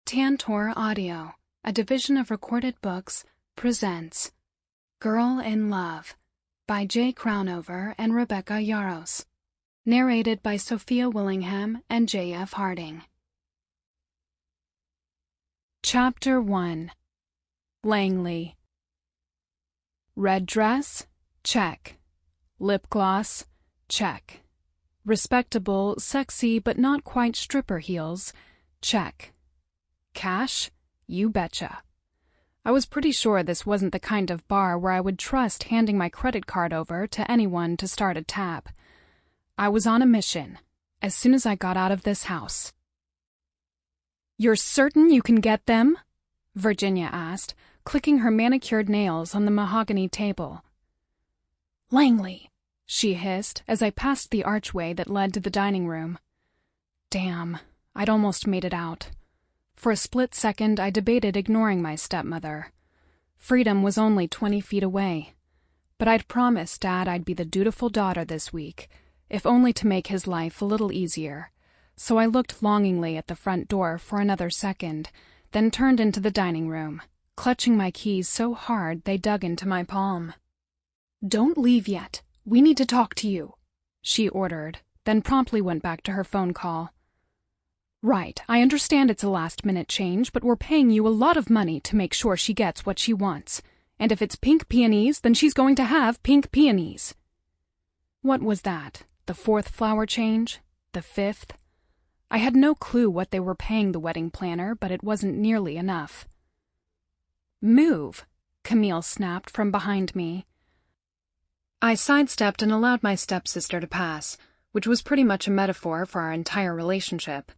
Tantor Audio, a division of Recorded Books, presents Girl in Love by J. Crownover and Rebecca Yaros. Narrated by Sofia Willingham and J.F. Harding. Chapter 1. Langley. Red dress? Check. Lip gloss? Check. Respectable, sexy, but not quite stripper heels? Check. Cash? You betcha. I was pretty sure this wasn't the kind of bar where I would trust handing my credit card over to anyone to start a tab. I was on a mission, as soon as I got out of this house. "You're certain you can get them?" Virginia asked, clicking her manicured nails on the mahogany table. "Langley," she hissed as I passed the archway that led to the dining room. Damn, I'd almost made it out. For a split second, I debated ignoring my stepmother. Freedom was only 20 feet away. But I'd promised Dad I'd be the dutiful daughter this week, if only to make his life a little easier. So I looked longingly at the front door for another second, then turned into the dining room, clutching my keys so hard they dug into my palm. "Don't leave yet. We need to talk to you," she ordered, then promptly went back to her phone call. "Right, I understand it's a last-minute change, but we're paying you a lot of money to make sure she gets what she wants. And if it's pink peonies, then she's going to have pink peonies." What was that? The fourth flower change? The fifth? I had no clue what they were paying the wedding planner, but it wasn't nearly enough. "Move," Camille snapped from behind me. I sidestepped and allowed my stepsister to pass, which was pretty much a metaphor for our entire relationship.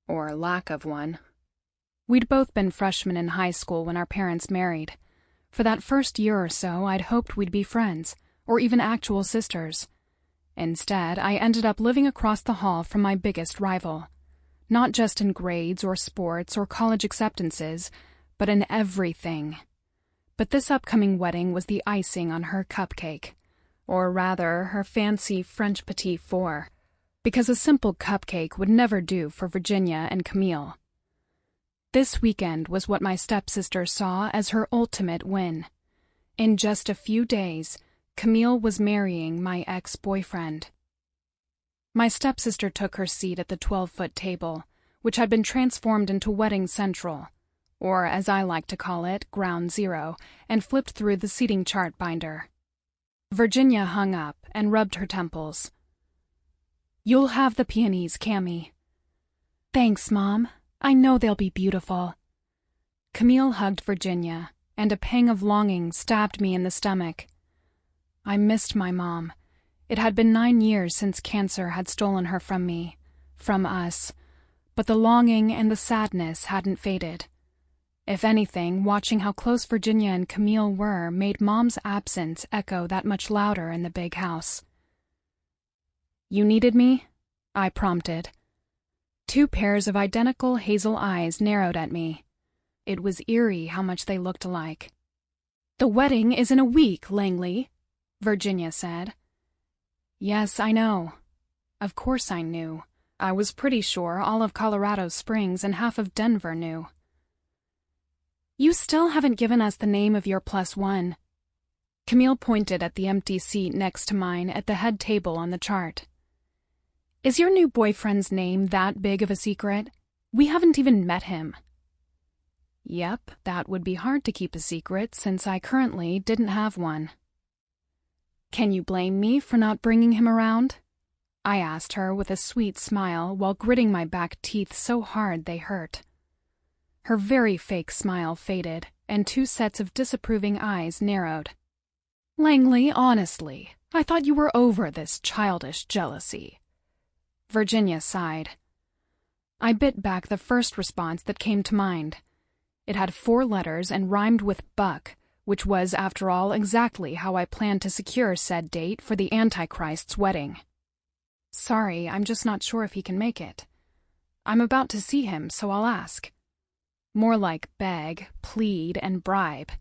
Or lack of one. We'd both been freshmen in high school when our parents married. For that first year or so, I'd hoped we'd be friends, or even actual sisters. Instead, I ended up living across the hall from my biggest rival. Not just in grades or sports or college acceptances, but in everything. But this upcoming wedding was the icing on her cupcake. Or rather, her fancy French petit four. Because a simple cupcake would never do for Virginia and Camille. This weekend was what my stepsister saw as her ultimate win. In just a few days, Camille was marrying my ex-boyfriend. My stepsister took her seat at the 12-foot table, which had been transformed into Wedding Central, or as I like to call it, Ground Zero, and flipped through the seating chart binder. Virginia hung up and rubbed her temples. "You'll have the peonies, Cammy." "Thanks, Mom. I know they'll be beautiful." Camille hugged Virginia, and a pang of longing stabbed me in the stomach. I missed my mom. It had been 9 years since cancer had stolen her from me, from us, but the longing and the sadness hadn't faded. If anything, watching how close Virginia and Camille were made Mom's absence echo that much louder in the big house. "You needed me?" I prompted. 2 pairs of identical hazel eyes narrowed at me. It was eerie how much they looked alike. "The wedding is in a week, Langley," Virginia said. Yes, I know. Of course I knew. I was pretty sure all of Colorado Springs and half of Denver knew. "You still haven't given us the name of your +1. Camille pointed at the empty seat next to mine at the head table on the chart. "Is your new boyfriend's name that big of a secret? We haven't even met him." Yep, that would be hard to keep a secret since I currently didn't have one. "Can you blame me for not bringing him around?" I asked her with a sweet smile while gritting my back teeth so hard they hurt. Her very fake smile faded, and 2 sets of disapproving eyes narrowed. "Langley, honestly, I thought you were over this childish jealousy." Virginia sighed. I bit back the first response that came to mind. It had 4 letters and rhymed with buck, which was, after all, exactly how I planned to secure said date for the Antichrist's wedding. "Sorry, I'm just not sure if he can make it. I'm about to see him, so I'll ask." More like beg, plead, and bribe.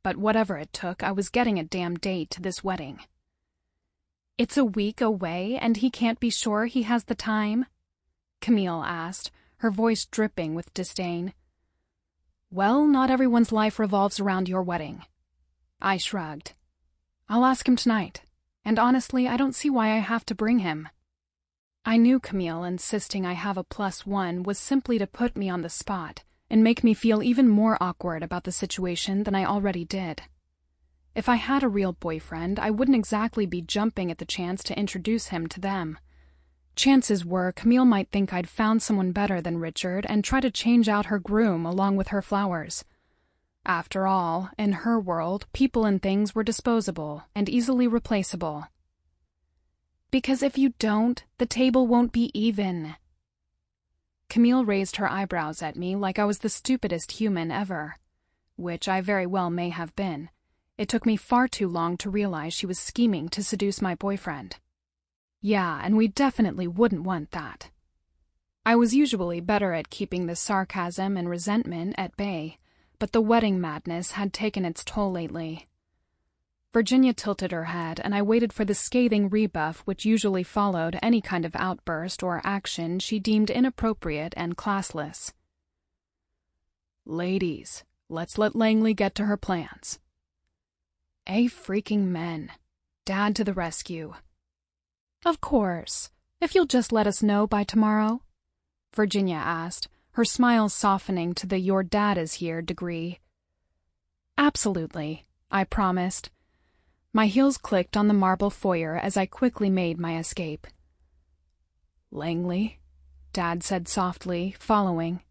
But whatever it took, I was getting a damn date to this wedding. "It's a week away, and he can't be sure he has the time?" Camille asked, her voice dripping with disdain. Well, not everyone's life revolves around your wedding. I shrugged. I'll ask him tonight, and honestly, I don't see why I have to bring him. I knew Camille insisting I have a +1 was simply to put me on the spot and make me feel even more awkward about the situation than I already did. If I had a real boyfriend, I wouldn't exactly be jumping at the chance to introduce him to them. Chances were Camille might think I'd found someone better than Richard and try to change out her groom along with her flowers. After all, in her world, people and things were disposable and easily replaceable. Because if you don't, the table won't be even. Camille raised her eyebrows at me like I was the stupidest human ever, which I very well may have been. It took me far too long to realize she was scheming to seduce my boyfriend. Yeah, and we definitely wouldn't want that. I was usually better at keeping the sarcasm and resentment at bay, but the wedding madness had taken its toll lately. Virginia tilted her head, and I waited for the scathing rebuff which usually followed any kind of outburst or action she deemed inappropriate and classless. Ladies, let's let Langley get to her plans. Freaking men. Dad to the rescue. Of course. If you'll just let us know by tomorrow? Virginia asked, her smile softening to the "your dad is here" degree. Absolutely, I promised. My heels clicked on the marble foyer as I quickly made my escape. Langley, Dad said softly, following.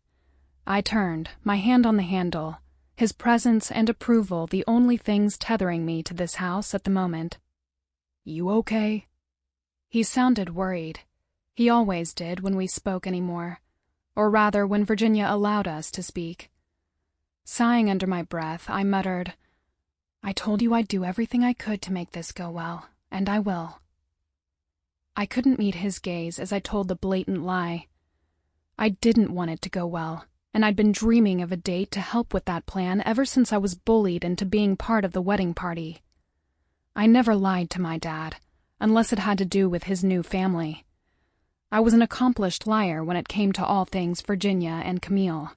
I turned, my hand on the handle, his presence and approval the only things tethering me to this house at the moment. You okay? He sounded worried. He always did when we spoke anymore, or rather when Virginia allowed us to speak. Sighing under my breath, I muttered, I told you I'd do everything I could to make this go well, and I will. I couldn't meet his gaze as I told the blatant lie. I didn't want it to go well, and I'd been dreaming of a date to help with that plan ever since I was bullied into being part of the wedding party. I never lied to my dad, unless it had to do with his new family. I was an accomplished liar when it came to all things Virginia and Camille.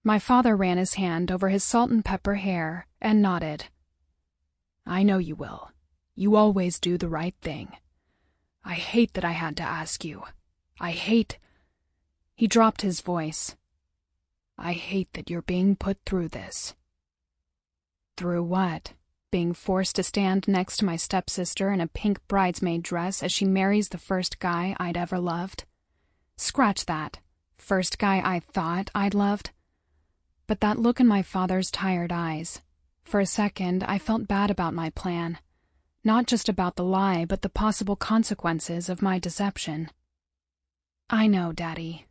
My father ran his hand over his salt and pepper hair and nodded. I know you will. You always do the right thing. I hate that I had to ask you. I hate... He dropped his voice. I hate that you're being put through this. Through what? Being forced to stand next to my stepsister in a pink bridesmaid dress as she marries the first guy I'd ever loved? Scratch that. First guy I thought I'd loved. But that look in my father's tired eyes. For a second, I felt bad about my plan. Not just about the lie, but the possible consequences of my deception. I know, Daddy.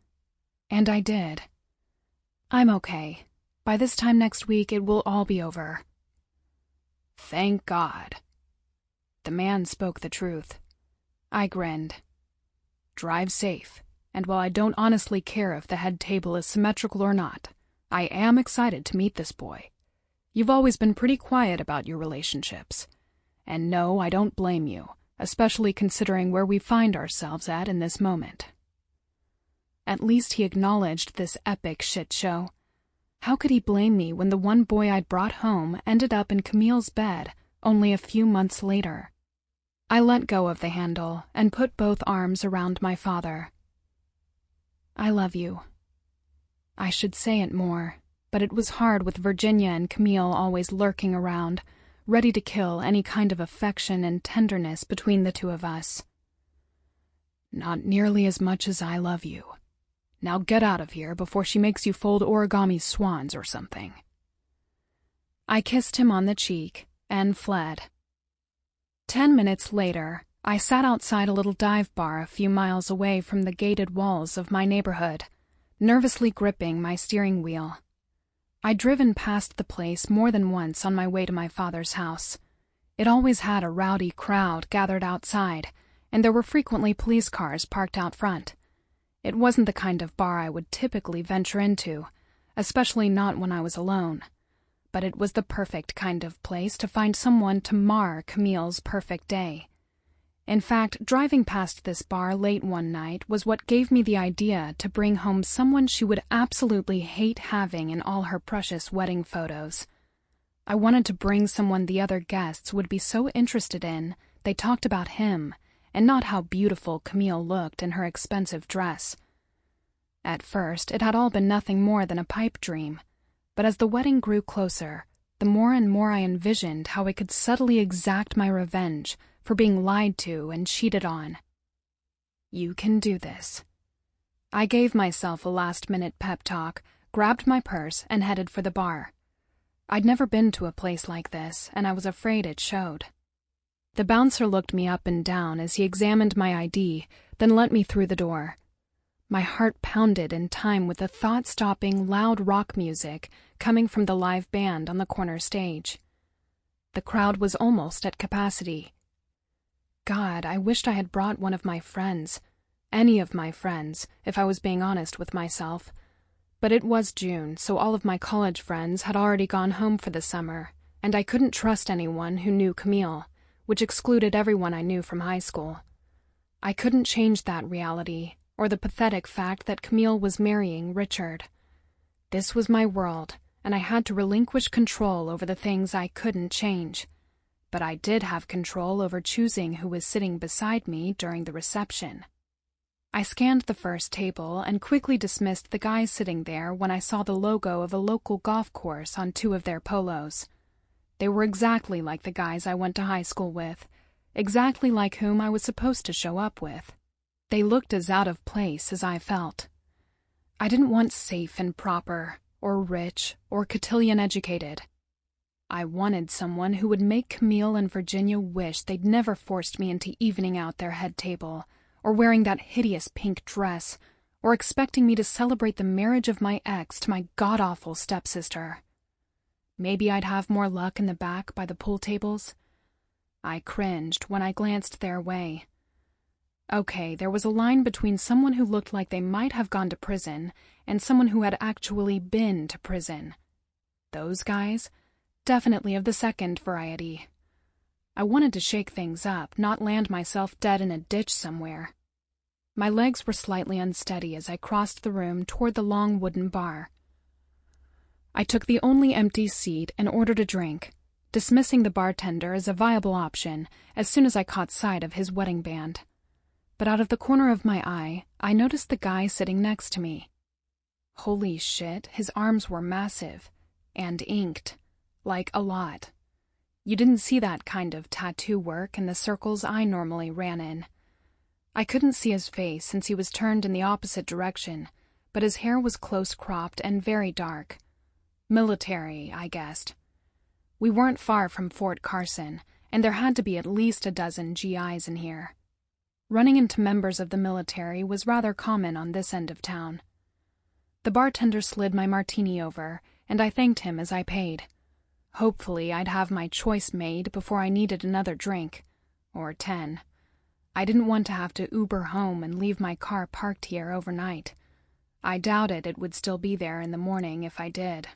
And I did. I'm okay. By this time next week, it will all be over. Thank God. The man spoke the truth. I grinned. Drive safe, and while I don't honestly care if the head table is symmetrical or not, I am excited to meet this boy. You've always been pretty quiet about your relationships. And no, I don't blame you, especially considering where we find ourselves at in this moment. At least he acknowledged this epic shit show. How could he blame me when the one boy I'd brought home ended up in Camille's bed only a few months later? I let go of the handle and put both arms around my father. I love you. I should say it more, but it was hard with Virginia and Camille always lurking around, ready to kill any kind of affection and tenderness between the two of us. Not nearly as much as I love you. Now get out of here before she makes you fold origami swans or something. I kissed him on the cheek and fled. 10 minutes later, I sat outside a little dive bar a few miles away from the gated walls of my neighborhood, nervously gripping my steering wheel. I'd driven past the place more than once on my way to my father's house. It always had a rowdy crowd gathered outside, and there were frequently police cars parked out front. It wasn't the kind of bar I would typically venture into, especially not when I was alone. But it was the perfect kind of place to find someone to mar Camille's perfect day. In fact, driving past this bar late one night was what gave me the idea to bring home someone she would absolutely hate having in all her precious wedding photos. I wanted to bring someone the other guests would be so interested in they talked about him, and not how beautiful Camille looked in her expensive dress. At first, it had all been nothing more than a pipe dream, but as the wedding grew closer, the more and more I envisioned how I could subtly exact my revenge for being lied to and cheated on. You can do this. I gave myself a last-minute pep talk, grabbed my purse, and headed for the bar. I'd never been to a place like this, and I was afraid it showed. The bouncer looked me up and down as he examined my ID, then let me through the door. My heart pounded in time with the thought-stopping, loud rock music coming from the live band on the corner stage. The crowd was almost at capacity. God, I wished I had brought one of my friends, any of my friends, if I was being honest with myself. But it was June, so all of my college friends had already gone home for the summer, and I couldn't trust anyone who knew Camille, which excluded everyone I knew from high school. I couldn't change that reality, or the pathetic fact that Camille was marrying Richard. This was my world, and I had to relinquish control over the things I couldn't change. But I did have control over choosing who was sitting beside me during the reception. I scanned the first table and quickly dismissed the guys sitting there when I saw the logo of a local golf course on two of their polos. They were exactly like the guys I went to high school with, exactly like whom I was supposed to show up with. They looked as out of place as I felt. I didn't want safe and proper, or rich, or cotillion educated. I wanted someone who would make Camille and Virginia wish they'd never forced me into evening out their head table, or wearing that hideous pink dress, or expecting me to celebrate the marriage of my ex to my god-awful stepsister. Maybe I'd have more luck in the back by the pool tables. I cringed when I glanced their way. Okay, there was a line between someone who looked like they might have gone to prison and someone who had actually been to prison. Those guys? Definitely of the second variety. I wanted to shake things up, not land myself dead in a ditch somewhere. My legs were slightly unsteady as I crossed the room toward the long wooden bar. I took the only empty seat and ordered a drink, dismissing the bartender as a viable option as soon as I caught sight of his wedding band. But out of the corner of my eye, I noticed the guy sitting next to me. Holy shit, his arms were massive, and inked. Like a lot. You didn't see that kind of tattoo work in the circles I normally ran in. I couldn't see his face since he was turned in the opposite direction, but his hair was close-cropped and very dark. Military, I guessed. We weren't far from Fort Carson, and there had to be at least a dozen GIs in here. Running into members of the military was rather common on this end of town. The bartender slid my martini over, and I thanked him as I paid. Hopefully I'd have my choice made before I needed another drink. Or 10. I didn't want to have to Uber home and leave my car parked here overnight. I doubted it would still be there in the morning if I did.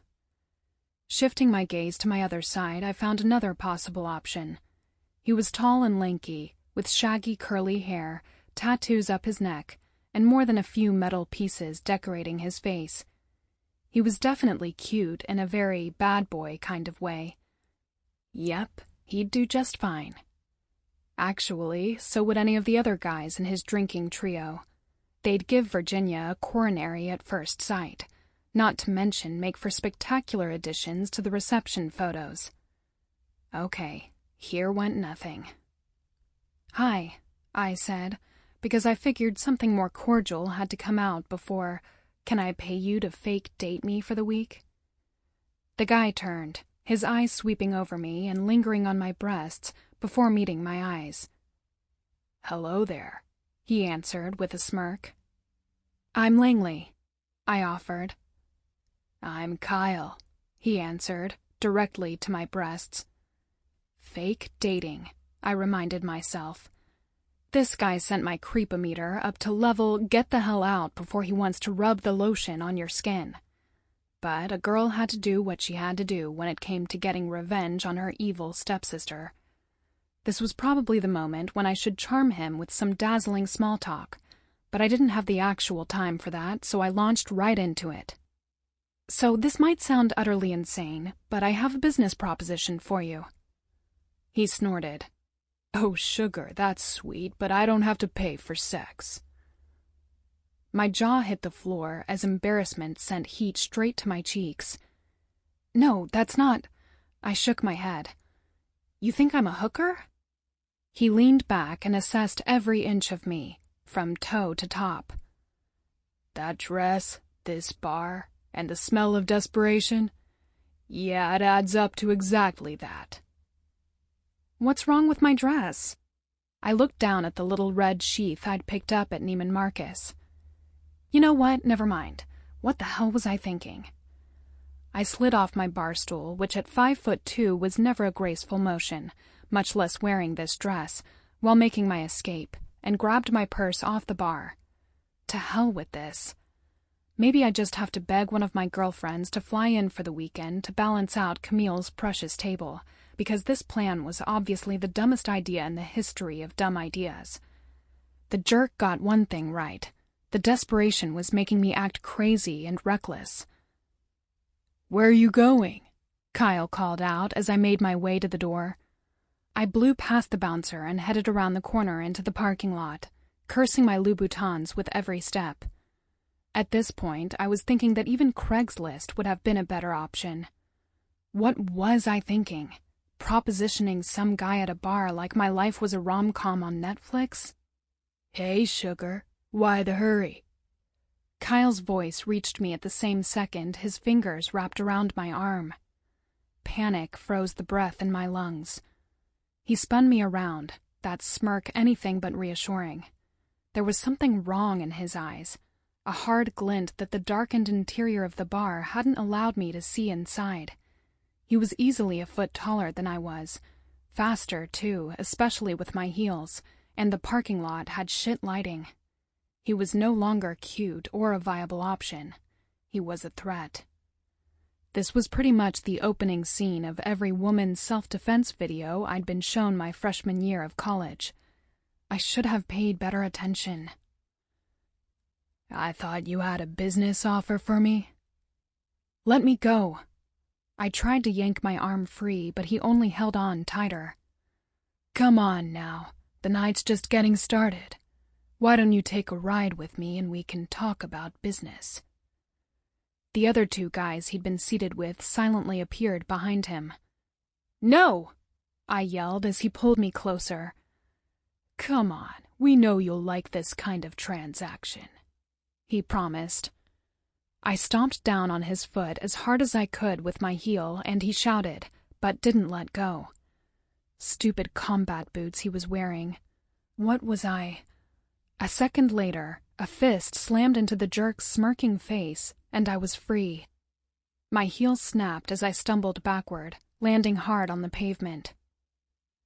Shifting my gaze to my other side, I found another possible option. He was tall and lanky, with shaggy curly hair, tattoos up his neck, and more than a few metal pieces decorating his face. He was definitely cute in a very bad boy kind of way. Yep, he'd do just fine. Actually, so would any of the other guys in his drinking trio. They'd give Virginia a coronary at first sight, not to mention make for spectacular additions to the reception photos. Okay, here went nothing. Hi, I said, because I figured something more cordial had to come out before, can I pay you to fake date me for the week? The guy turned, his eyes sweeping over me and lingering on my breasts before meeting my eyes. Hello there, he answered with a smirk. I'm Langley, I offered. I'm Kyle, he answered, directly to my breasts. Fake dating, I reminded myself. This guy sent my creepometer up to level get the hell out before he wants to rub the lotion on your skin. But a girl had to do what she had to do when it came to getting revenge on her evil stepsister. This was probably the moment when I should charm him with some dazzling small talk, but I didn't have the actual time for that, so I launched right into it. So this might sound utterly insane, but I have a business proposition for you. He snorted. Oh, sugar, that's sweet, but I don't have to pay for sex. My jaw hit the floor as embarrassment sent heat straight to my cheeks. No, that's not... I shook my head. You think I'm a hooker? He leaned back and assessed every inch of me, from toe to top. That dress, this bar, and the smell of desperation? Yeah, it adds up to exactly that. What's wrong with my dress? I looked down at the little red sheath I'd picked up at Neiman Marcus. You know what? Never mind. What the hell was I thinking? I slid off my bar stool, which at 5'2" was never a graceful motion, much less wearing this dress, while making my escape, and grabbed my purse off the bar. To hell with this. Maybe I just have to beg one of my girlfriends to fly in for the weekend to balance out Camille's precious table, because this plan was obviously the dumbest idea in the history of dumb ideas. The jerk got one thing right. The desperation was making me act crazy and reckless. Where are you going? Kyle called out as I made my way to the door. I blew past the bouncer and headed around the corner into the parking lot, cursing my Louboutins with every step. At this point, I was thinking that even Craigslist would have been a better option. What was I thinking? Propositioning some guy at a bar like my life was a rom-com on Netflix? Hey, sugar, why the hurry? Kyle's voice reached me at the same second, his fingers wrapped around my arm. Panic froze the breath in my lungs. He spun me around, that smirk anything but reassuring. There was something wrong in his eyes, a hard glint that the darkened interior of the bar hadn't allowed me to see inside. He was easily a foot taller than I was, faster, too, especially with my heels, and the parking lot had shit lighting. He was no longer cute or a viable option. He was a threat. This was pretty much the opening scene of every woman's self-defense video I'd been shown my freshman year of college. I should have paid better attention. I thought you had a business offer for me? Let me go. I tried to yank my arm free, but he only held on tighter. Come on now, the night's just getting started. Why don't you take a ride with me and we can talk about business? The other two guys he'd been seated with silently appeared behind him. No! I yelled as he pulled me closer. Come on, we know you'll like this kind of transaction, he promised. I stomped down on his foot as hard as I could with my heel, and he shouted, but didn't let go. Stupid combat boots he was wearing. What was I? A second later, a fist slammed into the jerk's smirking face, and I was free. My heel snapped as I stumbled backward, landing hard on the pavement.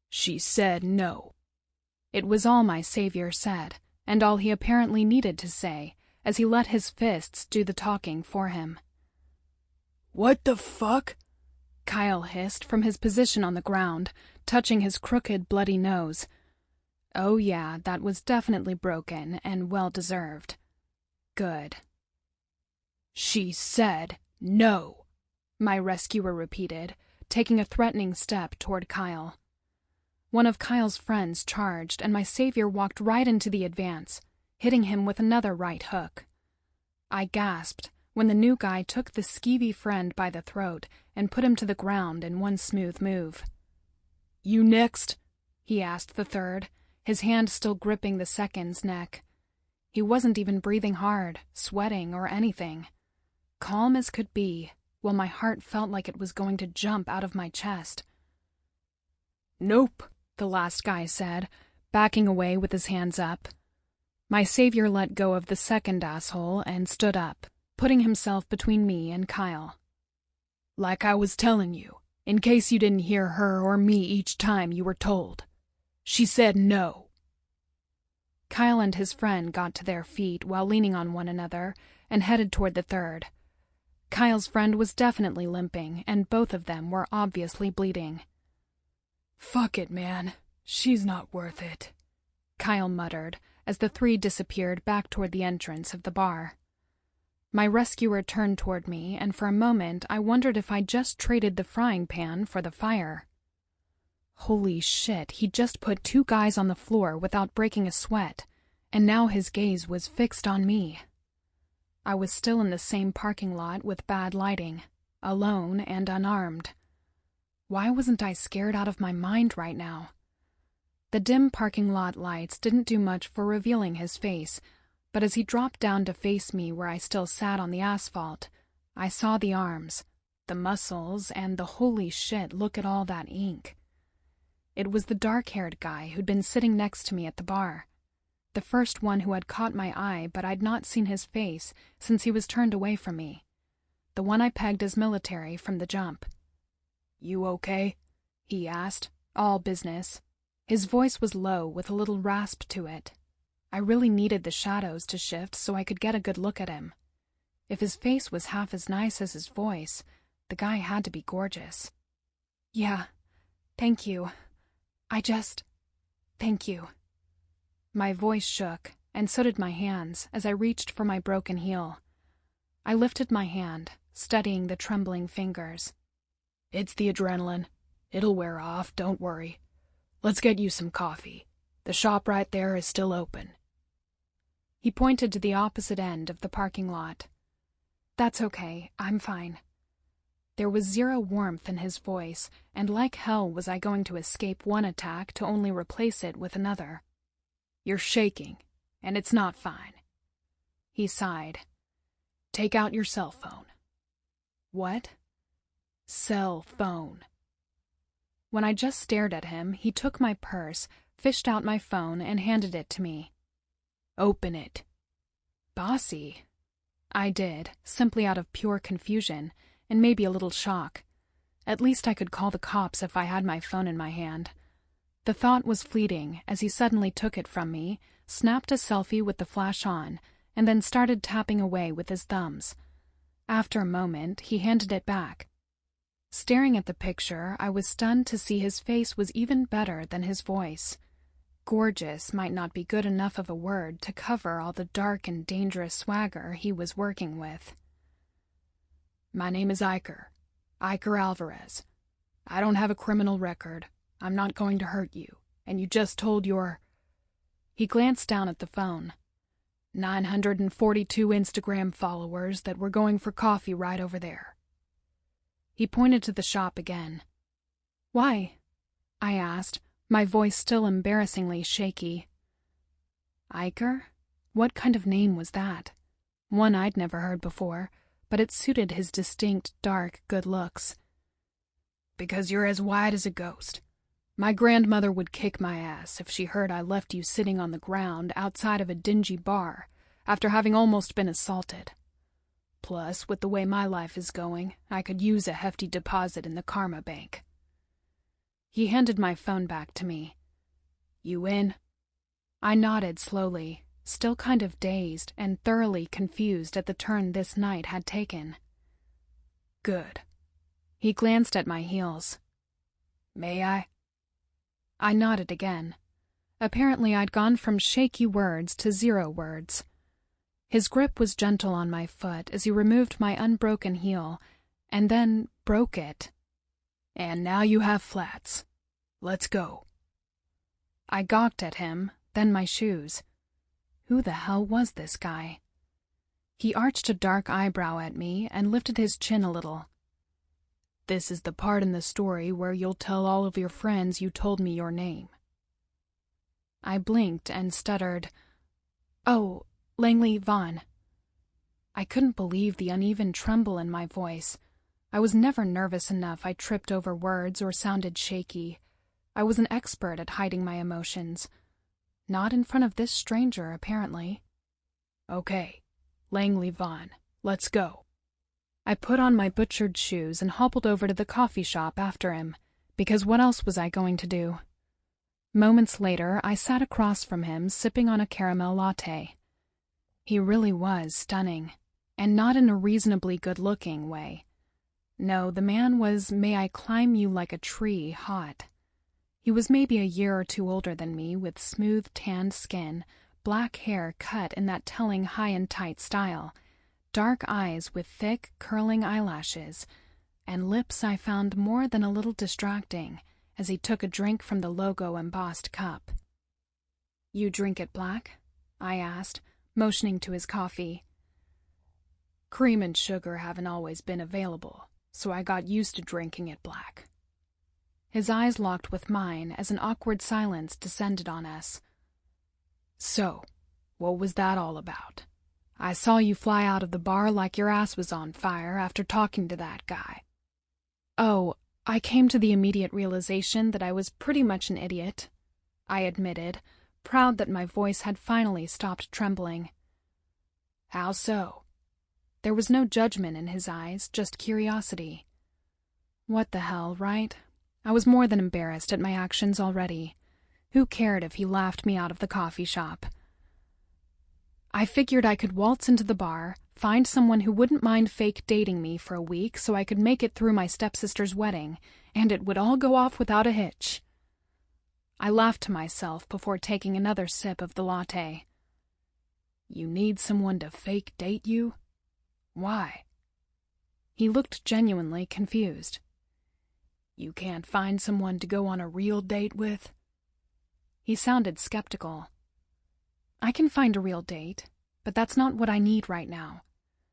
She said no. It was all my savior said, and all he apparently needed to say, as he let his fists do the talking for him. What the fuck? Kyle hissed from his position on the ground, touching his crooked, bloody nose. Oh yeah, that was definitely broken and well-deserved. Good. She said no, my rescuer repeated, taking a threatening step toward Kyle. One of Kyle's friends charged, and my savior walked right into the advance, hitting him with another right hook. I gasped when the new guy took the skeevy friend by the throat and put him to the ground in one smooth move. You next? He asked the third, his hand still gripping the second's neck. He wasn't even breathing hard, sweating, or anything. Calm as could be, while my heart felt like it was going to jump out of my chest. Nope, the last guy said, backing away with his hands up. My savior let go of the second asshole and stood up, putting himself between me and Kyle. Like I was telling you, in case you didn't hear her or me each time you were told. She said no. Kyle and his friend got to their feet while leaning on one another and headed toward the third. Kyle's friend was definitely limping, and both of them were obviously bleeding. Fuck it, man. "She's not worth it," Kyle muttered as the three disappeared back toward the entrance of the bar. My rescuer turned toward me, and for a moment I wondered if I'd just traded the frying pan for the fire. Holy shit, he'd just put two guys on the floor without breaking a sweat, and now his gaze was fixed on me. I was still in the same parking lot with bad lighting, alone and unarmed. Why wasn't I scared out of my mind right now? The dim parking lot lights didn't do much for revealing his face, but as he dropped down to face me where I still sat on the asphalt, I saw the arms, the muscles, and the holy shit, look at all that ink. It was the dark-haired guy who'd been sitting next to me at the bar. The first one who had caught my eye, but I'd not seen his face since he was turned away from me. The one I pegged as military from the jump. "You okay?" he asked, all business. His voice was low with a little rasp to it. I really needed the shadows to shift so I could get a good look at him. If his face was half as nice as his voice, the guy had to be gorgeous. "Yeah, thank you. Thank you." My voice shook, and so did my hands as I reached for my broken heel. I lifted my hand, studying the trembling fingers. "It's the adrenaline. It'll wear off, don't worry. Let's get you some coffee. The shop right there is still open." He pointed to the opposite end of the parking lot. "That's okay, I'm fine." There was zero warmth in his voice, and like hell was I going to escape one attack to only replace it with another. "You're shaking, and it's not fine." He sighed. "Take out your cell phone." "What?" "Cell phone." When I just stared at him, he took my purse, fished out my phone, and handed it to me. "Open it." "Bossy." I did, simply out of pure confusion, and maybe a little shock. At least I could call the cops if I had my phone in my hand. The thought was fleeting as he suddenly took it from me, snapped a selfie with the flash on, and then started tapping away with his thumbs. After a moment, he handed it back. Staring at the picture, I was stunned to see his face was even better than his voice. Gorgeous might not be good enough of a word to cover all the dark and dangerous swagger he was working with. "My name is Iker Alvarez. I don't have a criminal record. I'm not going to hurt you, and you just told your—" He glanced down at the phone. 942 Instagram followers that we're going for coffee right over there." He pointed to the shop again. "Why?" I asked, my voice still embarrassingly shaky. Iker? What kind of name was that? One I'd never heard before, but it suited his distinct, dark, good looks. "Because you're as white as a ghost. My grandmother would kick my ass if she heard I left you sitting on the ground outside of a dingy bar after having almost been assaulted. Plus, with the way my life is going, I could use a hefty deposit in the Karma Bank." He handed my phone back to me. "You in?" I nodded slowly, still kind of dazed and thoroughly confused at the turn this night had taken. "Good." He glanced at my heels. "May I?" I nodded again. Apparently I'd gone from shaky words to 0 words. His grip was gentle on my foot as he removed my unbroken heel, and then broke it. "And now you have flats. Let's go." I gawked at him, then my shoes. Who the hell was this guy? He arched a dark eyebrow at me and lifted his chin a little. "This is the part in the story where you'll tell all of your friends you told me your name." I blinked and stuttered, "Oh, Langley Vaughn." I couldn't believe the uneven tremble in my voice. I was never nervous enough I tripped over words or sounded shaky. I was an expert at hiding my emotions. Not in front of this stranger, apparently. "Okay, Langley Vaughn, let's go." I put on my butchered shoes and hobbled over to the coffee shop after him, because what else was I going to do? Moments later, I sat across from him sipping on a caramel latte. He really was stunning, and not in a reasonably good-looking way. No, the man was may I climb you like a tree hot. He was maybe a year or two older than me, with smooth, tanned skin, black hair cut in that telling high and tight style, dark eyes with thick, curling eyelashes, and lips I found more than a little distracting as he took a drink from the logo-embossed cup. "You drink it black?" I asked, motioning to his coffee. "Cream and sugar haven't always been available, so I got used to drinking it black." His eyes locked with mine as an awkward silence descended on us. "So, what was that all about? I saw you fly out of the bar like your ass was on fire after talking to that guy." "Oh, I came to the immediate realization that I was pretty much an idiot," I admitted, proud that my voice had finally stopped trembling. "How so?" There was no judgment in his eyes, just curiosity. What the hell, right? I was more than embarrassed at my actions already. Who cared if he laughed me out of the coffee shop? I figured I could waltz into the bar, find someone who wouldn't mind fake dating me for a week so I could make it through my stepsister's wedding, and it would all go off without a hitch. I laughed to myself before taking another sip of the latte. "You need someone to fake date you? Why?" He looked genuinely confused. "You can't find someone to go on a real date with?" He sounded skeptical. "I can find a real date, but that's not what I need right now.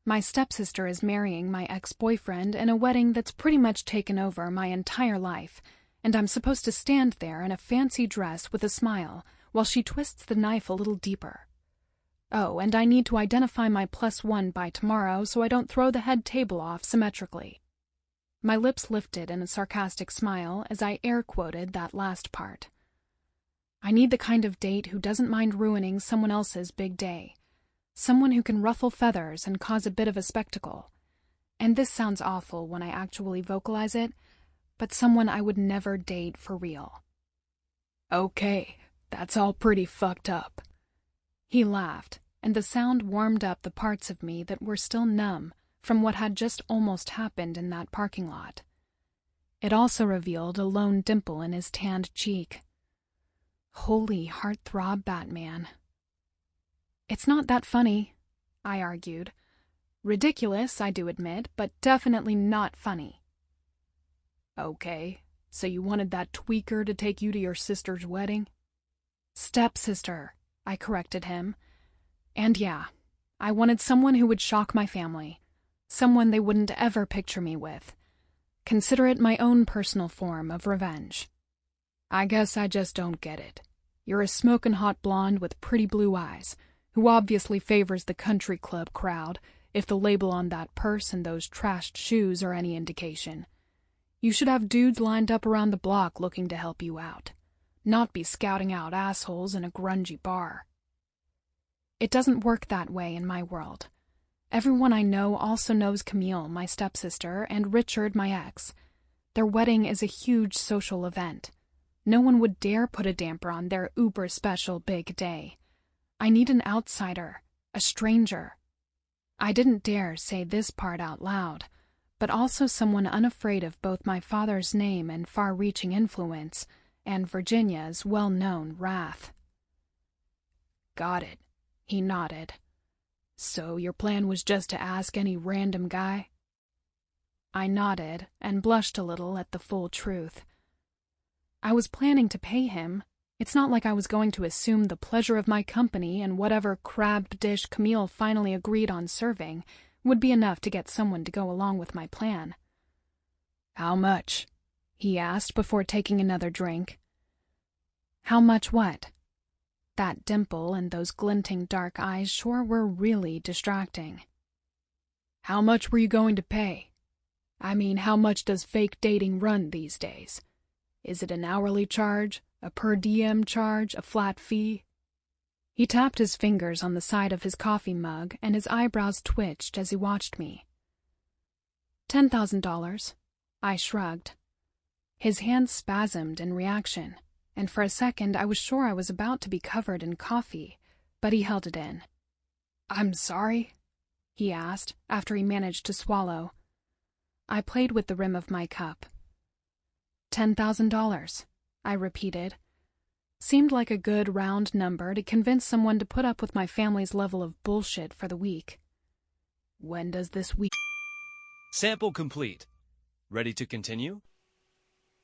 My stepsister is marrying my ex-boyfriend in a wedding that's pretty much taken over my entire life, and I'm supposed to stand there in a fancy dress with a smile while she twists the knife a little deeper. Oh, and I need to identify my +1 by tomorrow so I don't throw the head table off symmetrically." My lips lifted in a sarcastic smile as I air-quoted that last part. I need the kind of date who doesn't mind ruining someone else's big day. Someone who can ruffle feathers and cause a bit of a spectacle. And this sounds awful when I actually vocalize it, but someone I would never date for real. "Okay, that's all pretty fucked up." He laughed, and the sound warmed up the parts of me that were still numb from what had just almost happened in that parking lot. It also revealed a lone dimple in his tanned cheek. Holy heartthrob Batman. "It's not that funny," I argued. "Ridiculous, I do admit, but definitely not funny." "Okay, so you wanted that tweaker to take you to your sister's wedding?" "Stepsister," I corrected him. "And yeah, I wanted someone who would shock my family. Someone they wouldn't ever picture me with. Consider it my own personal form of revenge." "I guess I just don't get it. You're a smoking hot blonde with pretty blue eyes, who obviously favors the country club crowd, if the label on that purse and those trashed shoes are any indication. You should have dudes lined up around the block looking to help you out, not be scouting out assholes in a grungy bar." It doesn't work that way in my world. Everyone I know also knows Camille, my stepsister, and Richard, my ex. Their wedding is a huge social event. No one would dare put a damper on their uber-special big day. I need an outsider, a stranger. I didn't dare say this part out loud, but also someone unafraid of both my father's name and far-reaching influence, and Virginia's well-known wrath. "Got it," he nodded. "So your plan was just to ask any random guy?" I nodded and blushed a little at the full truth. I was planning to pay him. It's not like I was going to assume the pleasure of my company and whatever crabbed dish Camille finally agreed on serving would be enough to get someone to go along with my plan. "How much?" he asked before taking another drink. "How much what?" That dimple and those glinting dark eyes sure were really distracting. "How much were you going to pay? I mean, how much does fake dating run these days? Is it an hourly charge, a per diem charge, a flat fee?" He tapped his fingers on the side of his coffee mug, and his eyebrows twitched as he watched me. $10,000. I shrugged. His hands spasmed in reaction, and for a second I was sure I was about to be covered in coffee, but he held it in. "I'm sorry?" he asked, after he managed to swallow. I played with the rim of my cup. $10,000. I repeated. Seemed like a good round number to convince someone to put up with my family's level of bullshit for the week. When does this week... Sample complete. Ready to continue?